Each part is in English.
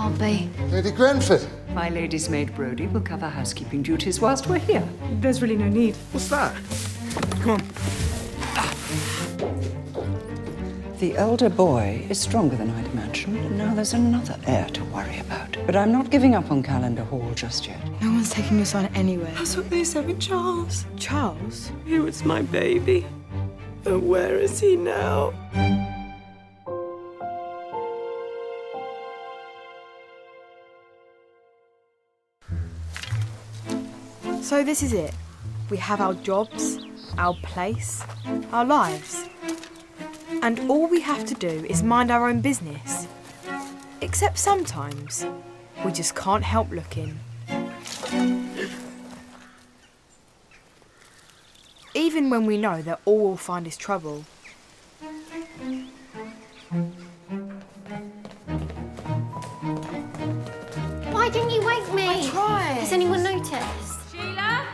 can't be. Lady Grenford. My lady's maid Brodie will cover housekeeping duties whilst we're here. There's really no need. What's that? Come on. The elder boy is stronger than I'd imagined, and now there's another heir to worry about. But I'm not giving up on Calendar Hall just yet. No one's taking your son anywhere. That's what they said with Charles. Charles? He was my baby. But where is he now? So this is it. We have our jobs, our place, our lives. And all we have to do is mind our own business. Except sometimes, we just can't help looking. Even when we know that all we'll find is trouble. Why didn't you wake me? I tried. Has anyone noticed? Sheila?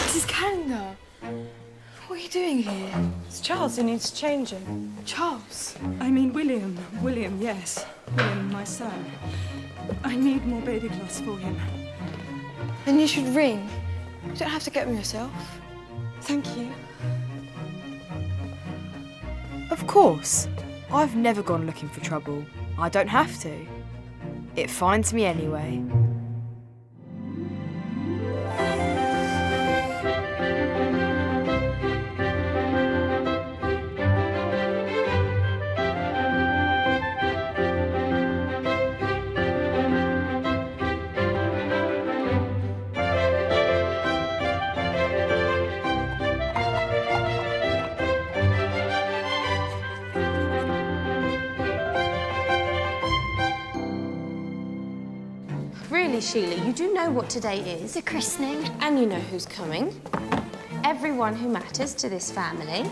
Mrs. Calendar, what are you doing here? It's Charles who needs changing. Charles? I mean William. William, yes. William, my son. I need more baby clothes for him. Then you should ring. You don't have to get them yourself. Thank you. Of course. I've never gone looking for trouble. I don't have to. It finds me anyway. Really, Sheila, you do know what today is. It's a christening. And you know who's coming. Everyone who matters to this family.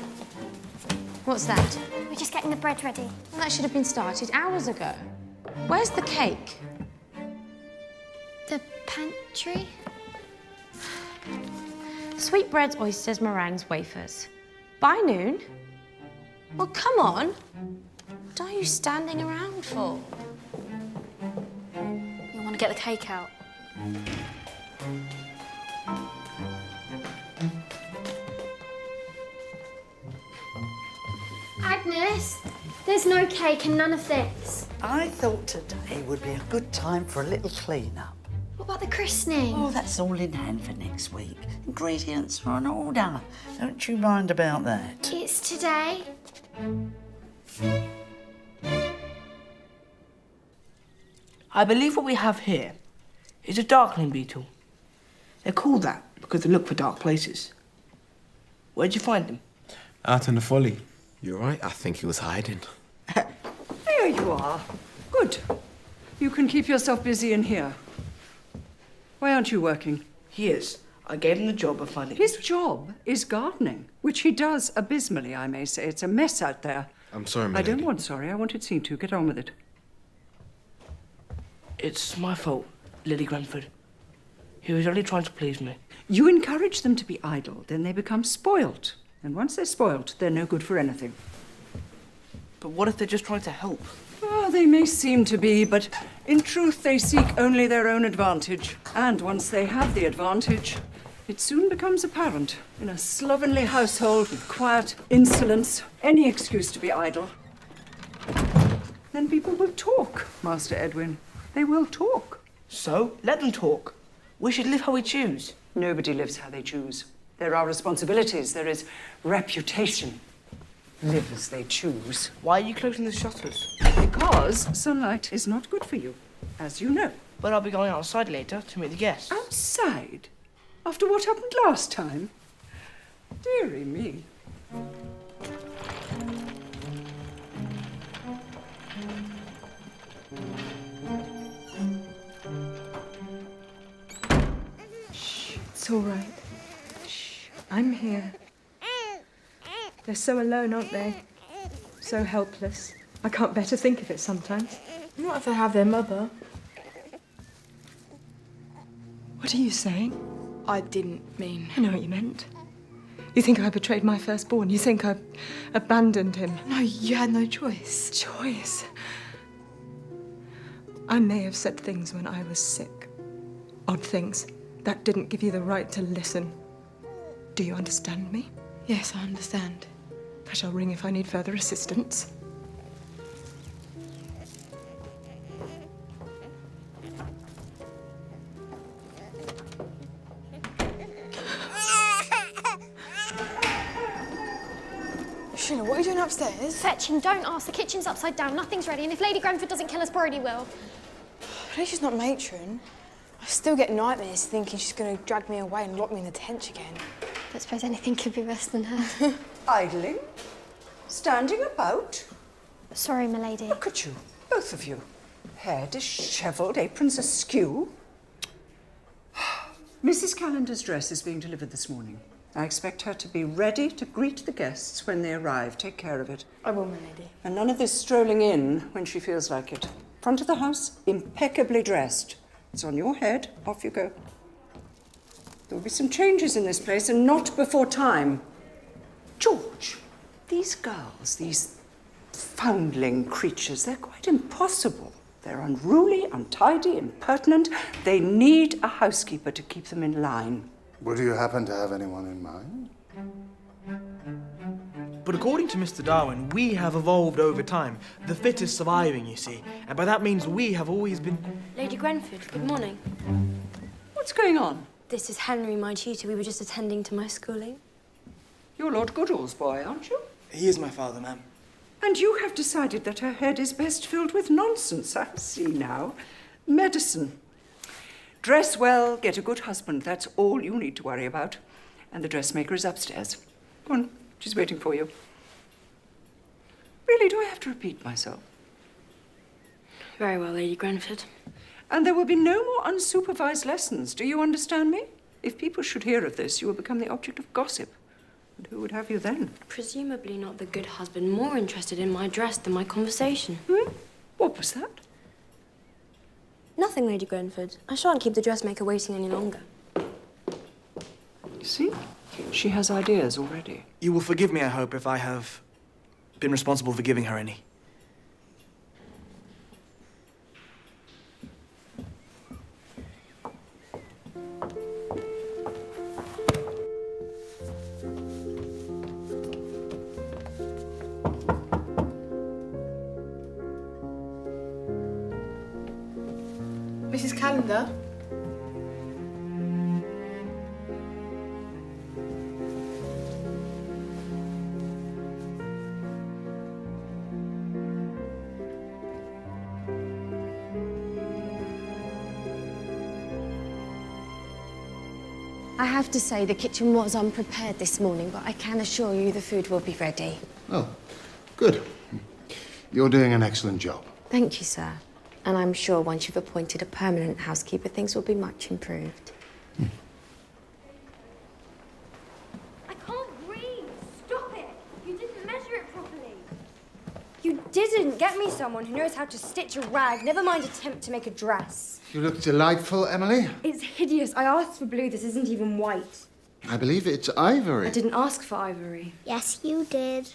What's that? We're just getting the bread ready. Well, that should have been started hours ago. Where's the cake? The pantry? Sweetbreads, oysters, meringues, wafers. By noon? Well, come on. What are you standing around for? You want to get the cake out? Agnes, there's no cake and none of this. I thought today would be a good time for a little clean-up. What about the christening? Oh, that's all in hand for next week. Ingredients are on order. Don't you mind about that. It's today. I believe what we have here is a darkling beetle. They're called that because they look for dark places. Where'd you find them? Out in the folly. You're right, I think he was hiding. Here you are. Good. You can keep yourself busy in here. Why aren't you working? He is. I gave him the job of finding... His job is gardening, which he does abysmally, I may say. It's a mess out there. I'm sorry, my I don't lady. want sorry. I want it seen to. Get on with it. It's my fault, Lady Grenford. He was only trying to please me. You encourage them to be idle, then they become spoilt. And once they're spoilt, they're no good for anything. But what if they're just trying to help? Oh, they may seem to be, but in truth, they seek only their own advantage. And once they have the advantage, it soon becomes apparent. In a slovenly household with quiet insolence, any excuse to be idle. Then people will talk, Master Edwin. They will talk. So, let them talk. We should live how we choose. Nobody lives how they choose. There are responsibilities. There is reputation. Live as they choose. Why are you closing the shutters? Because sunlight is not good for you, as you know. But I'll be going outside later to meet the guests. Outside? After what happened last time? Dearie me. Shh, it's all right. Shh, I'm here. They're so alone, aren't they? So helpless. I can't bear to think of it sometimes. Not if they have their mother. What are you saying? I didn't mean... I know what you meant. You think I betrayed my firstborn? You think I abandoned him? No, you had no choice. Choice? I may have said things when I was sick. Odd things. That didn't give you the right to listen. Do you understand me? Yes, I understand. I shall ring if I need further assistance. Sheila, what are you doing upstairs? Fetching, don't ask. The kitchen's upside down. Nothing's ready. And if Lady Grenford doesn't kill us, Brody will. At least she's not matron. I still get nightmares thinking she's going to drag me away and lock me in the tent again. Don't suppose anything could be worse than her. Idling? Standing about? Sorry, m'lady. Look at you, both of you. Hair dishevelled, aprons askew. Mrs. Callender's dress is being delivered this morning. I expect her to be ready to greet the guests when they arrive. Take care of it. I will, m'lady. And none of this strolling in when she feels like it. Front of the house, impeccably dressed. It's on your head, off you go. There will be some changes in this place, and not before time. George, these girls, these foundling creatures, they're quite impossible. They're unruly, untidy, impertinent. They need a housekeeper to keep them in line. Would you happen to have anyone in mind? But according to Mr. Darwin, we have evolved over time. The fittest surviving, you see. And by that means we have always been... Lady Grenford, good morning. What's going on? This is Henry, my tutor. We were just attending to my schooling. You're Lord Goodall's boy, aren't you? He is my father, ma'am. And you have decided that her head is best filled with nonsense. I see now. Medicine. Dress well, get a good husband. That's all you need to worry about. And the dressmaker is upstairs. Go on, she's waiting for you. Really, do I have to repeat myself? Very well, Lady Grenford. And there will be no more unsupervised lessons. Do you understand me? If people should hear of this, you will become the object of gossip. And who would have you then? Presumably not the good husband, more interested in my dress than my conversation. What was that? Nothing, Lady Grenford. I shan't keep the dressmaker waiting any longer. You see? She has ideas already. You will forgive me, I hope, if I have been responsible for giving her any. Mrs. Callender? I have to say the kitchen was unprepared this morning, but I can assure you the food will be ready. Oh, good. You're doing an excellent job. Thank you, sir. And I'm sure once you've appointed a permanent housekeeper, things will be much improved. I can't breathe. Stop it. You didn't measure it properly. You didn't get me someone who knows how to stitch a rag, never mind attempt to make a dress. You look delightful, Emily. It's hideous. I asked for blue. This isn't even white. I believe it's ivory. I didn't ask for ivory. Yes, you did.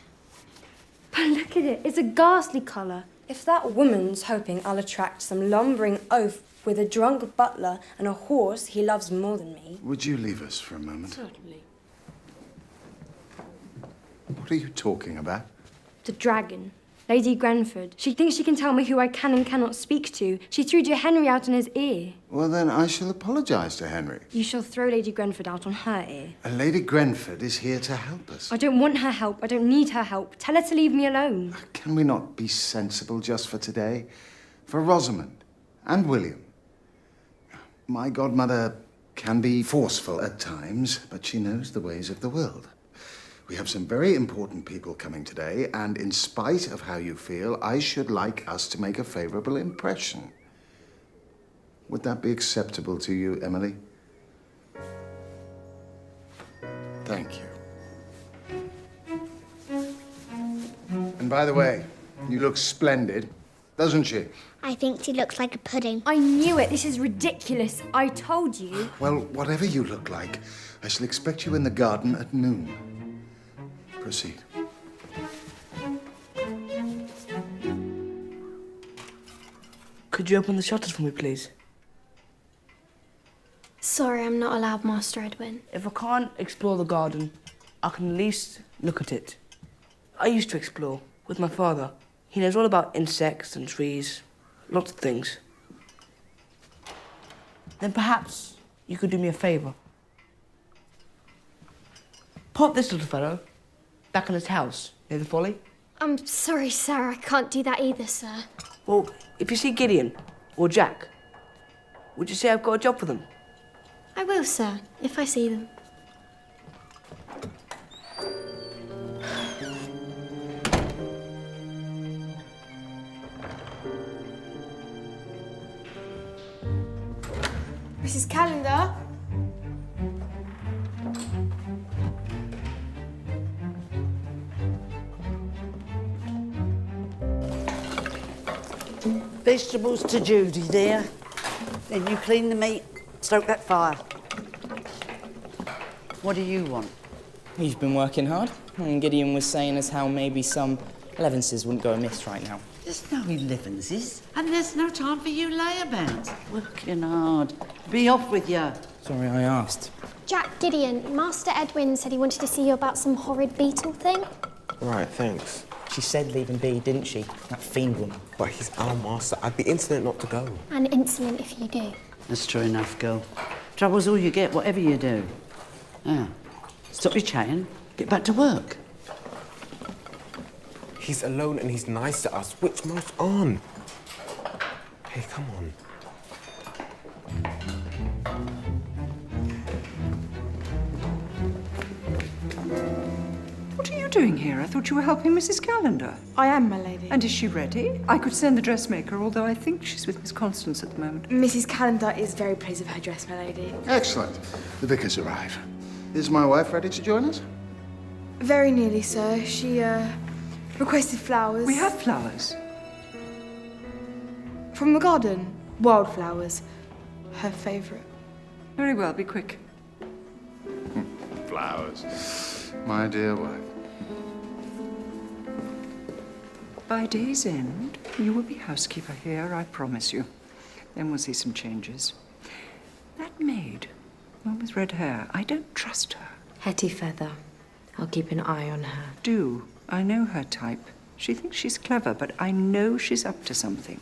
But look at it. It's a ghastly colour. If that woman's hoping I'll attract some lumbering oaf with a drunk butler and a horse he loves more than me... Would you leave us for a moment? Certainly. What are you talking about? The dragon. Lady Grenford. She thinks she can tell me who I can and cannot speak to. She threw dear Henry out in his ear. Well, then I shall apologise to Henry. You shall throw Lady Grenford out on her ear. And Lady Grenford is here to help us. I don't want her help. I don't need her help. Tell her to leave me alone. Can we not be sensible just for today? For Rosamond and William. My godmother can be forceful at times, but she knows the ways of the world. We have some very important people coming today, and in spite of how you feel, I should like us to make a favourable impression. Would that be acceptable to you, Emily? Thank you. And by the way, you look splendid. doesn't she? I think she looks like a pudding. I knew it. This is ridiculous. I told you. Well, whatever you look like, I shall expect you in the garden at noon. Proceed. Could you open the shutters for me, please? Sorry, I'm not allowed, Master Edwin. If I can't explore the garden, I can at least look at it. I used to explore with my father. He knows all about insects and trees, lots of things. Then perhaps you could do me a favour. Put this little fellow back in his house near the folly. I'm sorry, sir. I can't do that either, sir. Well, if you see Gideon or Jack, would you say I've got a job for them? I will, sir, if I see them. Mrs. Calendar? Vegetables to Judy, dear. Then you clean the meat, stoke that fire. What do you want? You've been working hard. And Gideon was saying as how maybe some elevenses wouldn't go amiss right now. There's no elevenses, and there's no time for you layabouts. Working hard. Be off with you. Sorry, I asked. Jack, Gideon, Master Edwin said he wanted to see you about some horrid beetle thing. Right, thanks. She said leaving B, didn't she? That fiend woman. But he's our master. I'd be insolent not to go. And insolent if you do. That's true enough, girl. Trouble's all you get, whatever you do. Now, stop your chatting. Get back to work. He's alone and he's nice to us. Which most aren't? Hey, come on. What are you doing here? I thought you were helping Mrs. Calendar. I am, my lady. And is she ready? I could send the dressmaker, although I think she's with Miss Constance at the moment. Mrs. Calendar is very pleased with her dress, my lady. Excellent. The vicar's arrived. Is my wife ready to join us? Very nearly, sir. She, requested flowers. We have flowers. From the garden. Wildflowers. Her favourite. Very well, be quick. Flowers. My dear wife. By day's end, you will be housekeeper here, I promise you. Then we'll see some changes. That maid, one with red hair, I don't trust her. Hetty Feather. I'll keep an eye on her. Do. I know her type. She thinks she's clever, but I know she's up to something.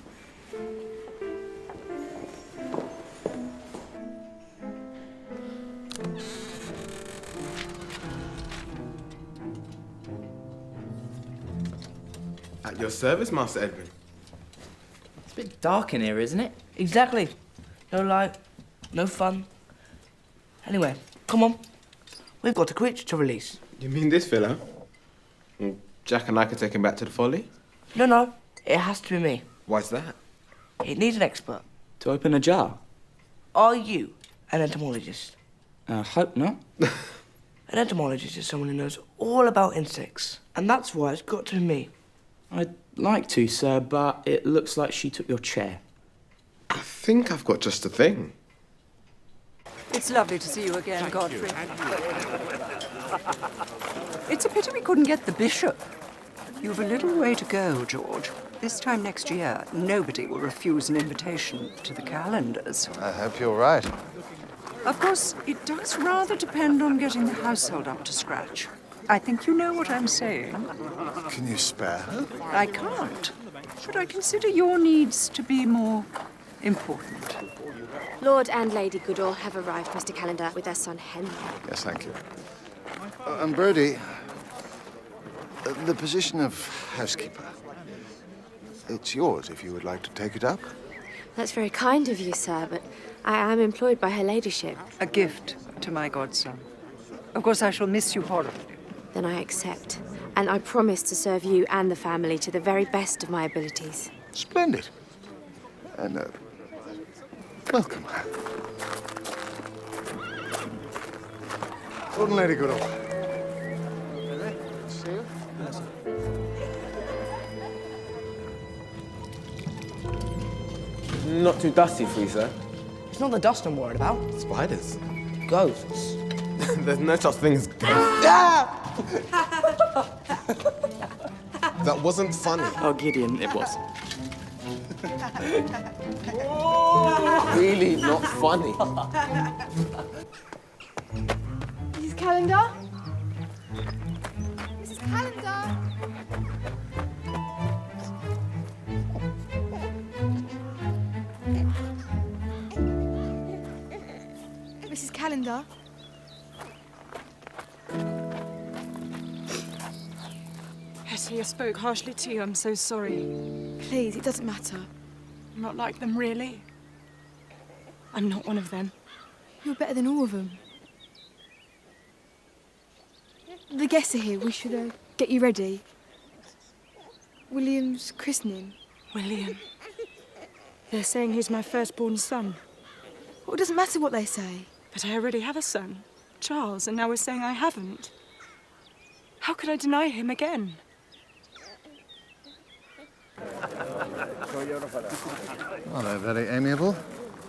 At your service, Master Edwin. It's a bit dark in here, isn't it? Exactly. No light, no fun. Anyway, come on. We've got a creature to release. You mean this fella? Well, Jack and I could take him back to the folly? No. It has to be me. Why's that? It needs an expert. To open a jar? Are you an entomologist? Hope not. An entomologist is someone who knows all about insects. And that's why it's got to be me. I'd like to, sir, but it looks like she took your chair. I think I've got just the thing. It's lovely to see you again, Godfrey. It's a pity we couldn't get the bishop. You've a little way to go, George. This time next year, nobody will refuse an invitation to the calendars. I hope you're right. Of course, it does rather depend on getting the household up to scratch. I think you know what I'm saying. Can you spare her? I can't, but I consider your needs to be more important. Lord and Lady Goodall have arrived, Mr. Calendar, with their son Henry. Yes, thank you. And Brodie, the position of housekeeper, it's yours if you would like to take it up. That's very kind of you, sir, but I am employed by her ladyship. A gift to my godson. Of course, I shall miss you horribly. Then I accept. And I promise to serve you and the family to the very best of my abilities. Splendid. And, welcome. Lord and Lady Goodall. See you. not too dusty, Fíðr? It's not the dust I'm worried about. Spiders. Ghosts. There's no such thing as ghosts. That wasn't funny. Oh, Gideon, it was. Really not funny. Mrs. Calendar? Mrs. Calendar? Mrs. Calendar? Hetty, I spoke harshly to you. I'm so sorry. Please, it doesn't matter. I'm not like them, really. I'm not one of them. You're better than all of them. The guests are here. We should get you ready. William's christening. William. They're saying he's my firstborn son. Well, it doesn't matter what they say. But I already have a son, Charles, and now we're saying I haven't. How could I deny him again? Well, they're very amiable.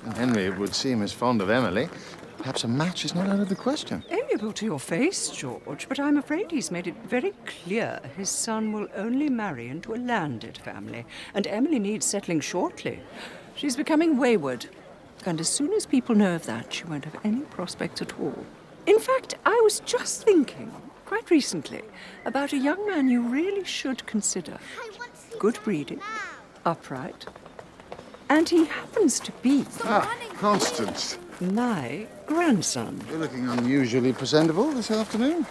And Henry would seem as fond of Emily. Perhaps a match is not out of the question. Amiable to your face, George, but I'm afraid he's made it very clear his son will only marry into a landed family, and Emily needs settling shortly. She's becoming wayward, and as soon as people know of that, she won't have any prospects at all. In fact, I was just thinking, quite recently, about a young man you really should consider. Good breeding, upright, and he happens to be... Constance. My grandson. You're looking unusually presentable this afternoon.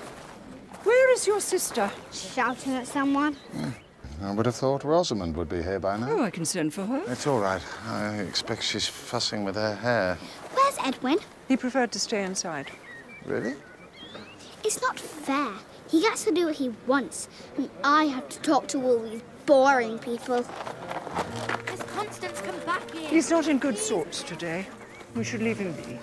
Where is your sister? Shouting at someone. I would have thought Rosamond would be here by now. Oh, I can send for her. It's all right. I expect she's fussing with her hair. Where's Edwin? He preferred to stay inside. Really? It's not fair. He gets to do what he wants, and I have to talk to all these boring people. Has Constance come back in? He's not in good sorts today. We should leave him be.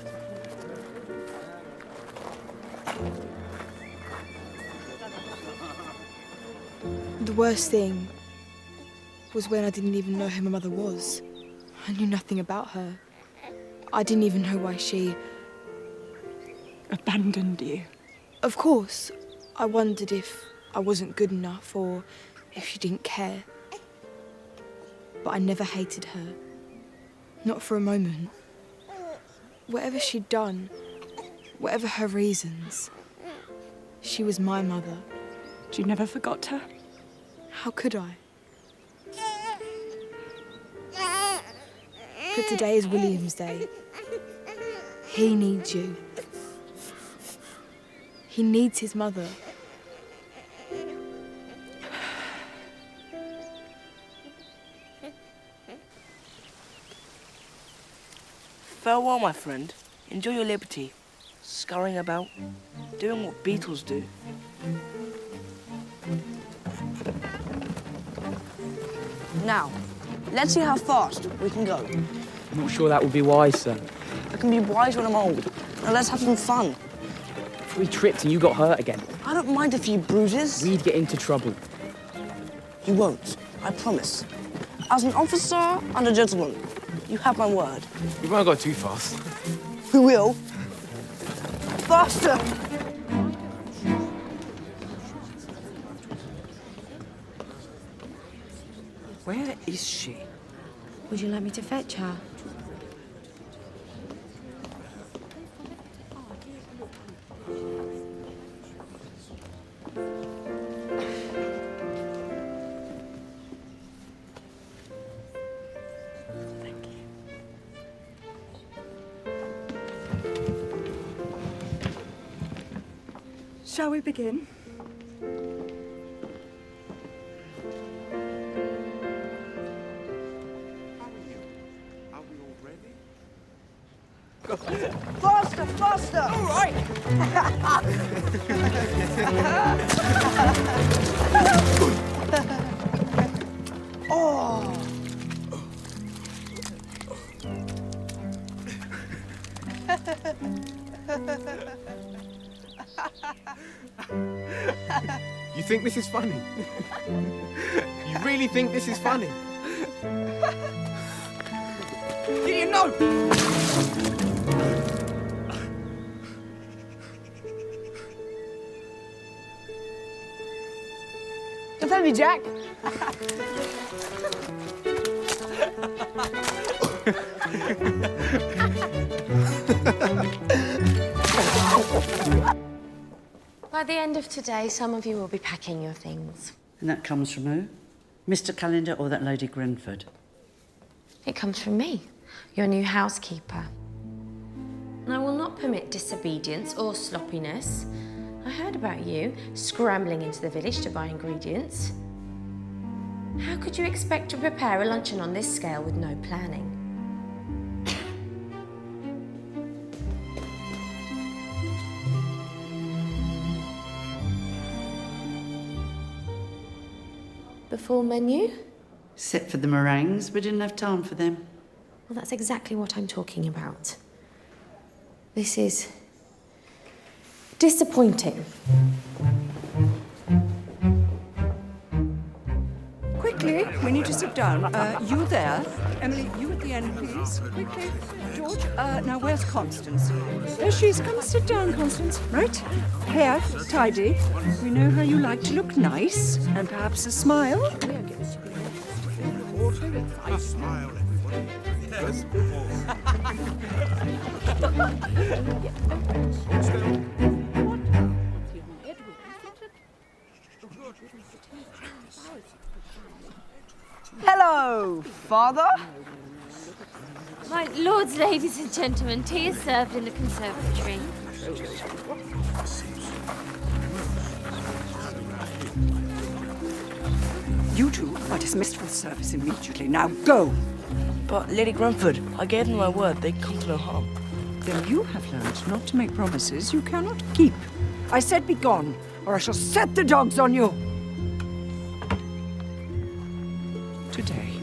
The worst thing was when I didn't even know who my mother was. I knew nothing about her. I didn't even know why she... Abandoned you. Of course, I wondered if I wasn't good enough or if she didn't care. But I never hated her. Not for a moment. Whatever she'd done, whatever her reasons, she was my mother. You never forgot her? How could I? But today is William's day. He needs you. He needs his mother. Farewell, my friend. Enjoy your liberty. Scurrying about, doing what beetles do. Now, let's see how fast we can go. I'm not sure that would be wise, sir. I can be wise when I'm old. Now let's have some fun. If we tripped and you got hurt again, I don't mind a few bruises. we'd get into trouble. You won't, I promise. As an officer and a gentleman, you have my word. We won't go too fast. We will. Faster! Where is she? Would you like me to fetch her? Shall we begin? Faster, faster! All right! Oh! You think this is funny? You really think this is funny? Gideon, no! Defend me, Jack! By the end of today, some of you will be packing your things. And that comes from who? Mr. Calendar or that Lady Grenford? It comes from me, your new housekeeper. I will not permit disobedience or sloppiness. I heard about you scrambling into the village to buy ingredients. How could you expect to prepare a luncheon on this scale with no planning? The full menu? Except for the meringues, we didn't have time for them. Well, that's exactly what I'm talking about. This is disappointing. Quickly, we need to sit down. You there. Emily, you at the end, please. Quickly. George, now where's Constance? There she is. Come sit down, Constance. Right. Hair, tidy. We know how you like to look nice. And perhaps a smile. A smile, everybody. Yes. Hello, Father. My lords, ladies and gentlemen, tea is served in the conservatory. You two are dismissed from service immediately. Now go! But, Lady Grenford, I gave them my word. They come to no harm. Then you have learned not to make promises you cannot keep. I said be gone, or I shall set the dogs on you! Today,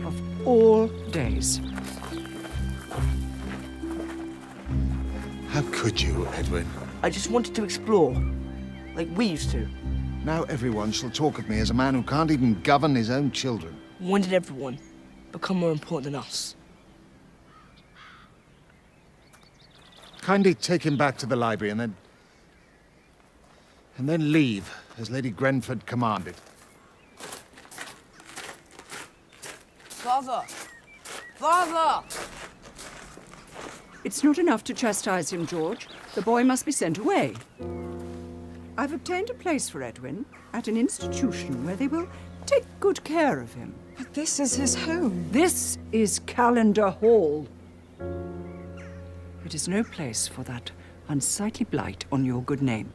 of all days. How could you, Edwin? I just wanted to explore, like we used to. Now everyone shall talk of me as a man who can't even govern his own children. When did everyone become more important than us? Kindly take him back to the library and then leave, as Lady Grenford commanded. Father! Father! It's not enough to chastise him, George. The boy must be sent away. I've obtained a place for Edwin at an institution where they will take good care of him. But this is his home. This is Calendar Hall. It is no place for that unsightly blight on your good name.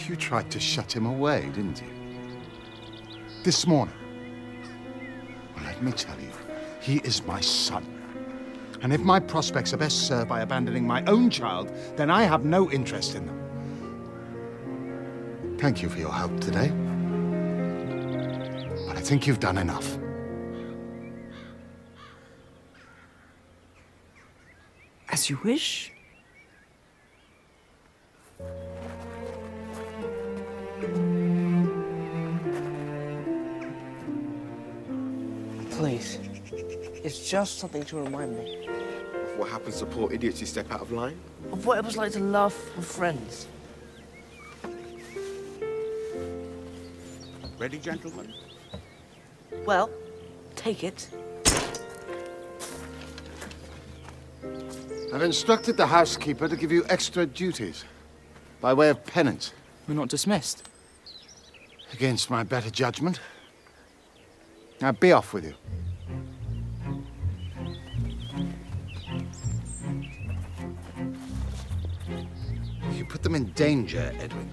You tried to shut him away, didn't you? This morning. Well, let me tell you, he is my son. And if my prospects are best served by abandoning my own child, then I have no interest in them. Thank you for your help today. But I think you've done enough. As you wish. Please. It's just something to remind me. Of what happens to poor idiots who step out of line? Of what it was like to laugh with friends. Ready, gentlemen? Well, take it. I've instructed the housekeeper to give you extra duties, by way of penance. We're not dismissed. Against my better judgment. Now be off with you. You put them in danger, Edwin.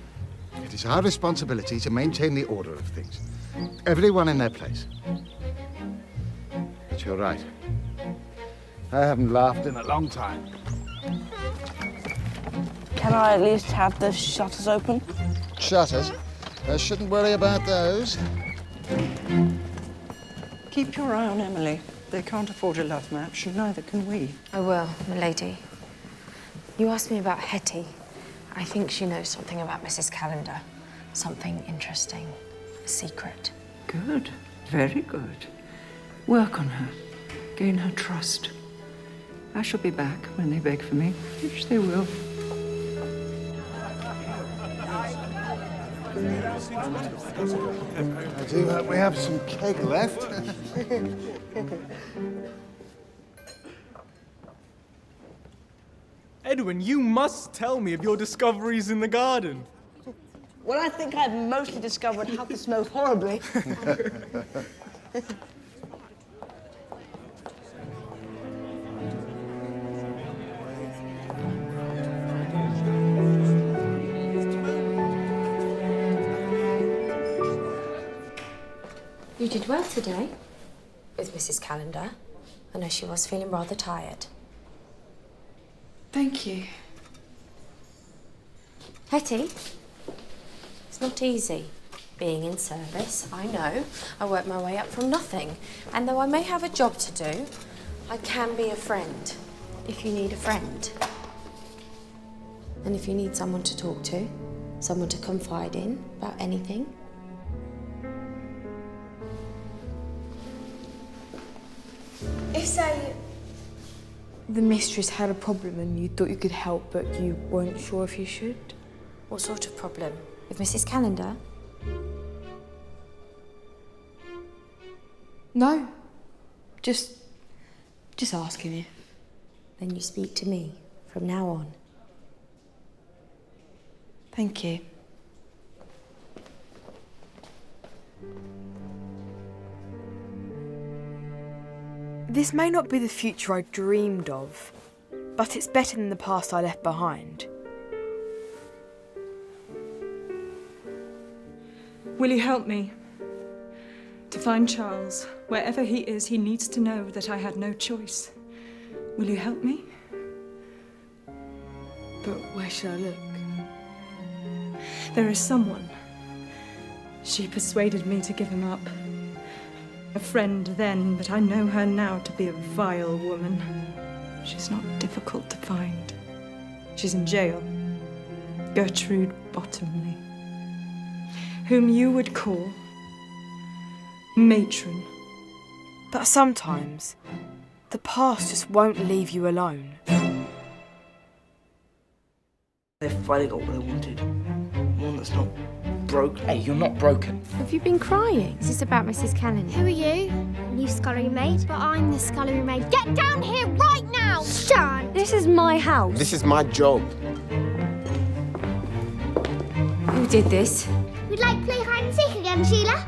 It is our responsibility to maintain the order of things. Everyone in their place. But you're right. I haven't laughed in a long time. Can I at least have the shutters open? Shutters? I shouldn't worry about those. Keep your eye on Emily. They can't afford a love match, and neither can we. I will, milady. You asked me about Hetty. I think she knows something about Mrs. Calendar. Something interesting. A secret. Good. Very good. Work on her. Gain her trust. I shall be back when they beg for me, which they will. I do hope we have some cake left. Edwin, you must tell me of your discoveries in the garden. Well, I think I've mostly discovered how to smell horribly. You did well today with Mrs. Calendar. I know she was feeling rather tired. Thank you. Hetty, it's not easy being in service. I know. I worked my way up from nothing. And though I may have a job to do, I can be a friend if you need a friend. And if you need someone to talk to, someone to confide in about anything. If, say, the mistress had a problem and you thought you could help but you weren't sure if you should? What sort of problem? With Mrs. Calendar? No. Just asking you. Then you speak to me from now on. Thank you. This may not be the future I dreamed of, but it's better than the past I left behind. Will you help me? To find Charles. Wherever he is, he needs to know that I had no choice. Will you help me? But where should I look? There is someone. She persuaded me to give him up. A friend then, but I know her now to be a vile woman. She's not difficult to find. She's in jail. Gertrude Bottomley, whom you would call matron. But sometimes, the past just won't leave you alone. They finally got what they wanted. One that's not broken. Hey, you're not broken. Have you been crying? Is this about Mrs. Calendar? Who are you? New scullery maid? But I'm the scullery maid. Get down here right now! Shan! This is my house. This is my job. Who did this? We'd like to play hide and seek again, Sheila.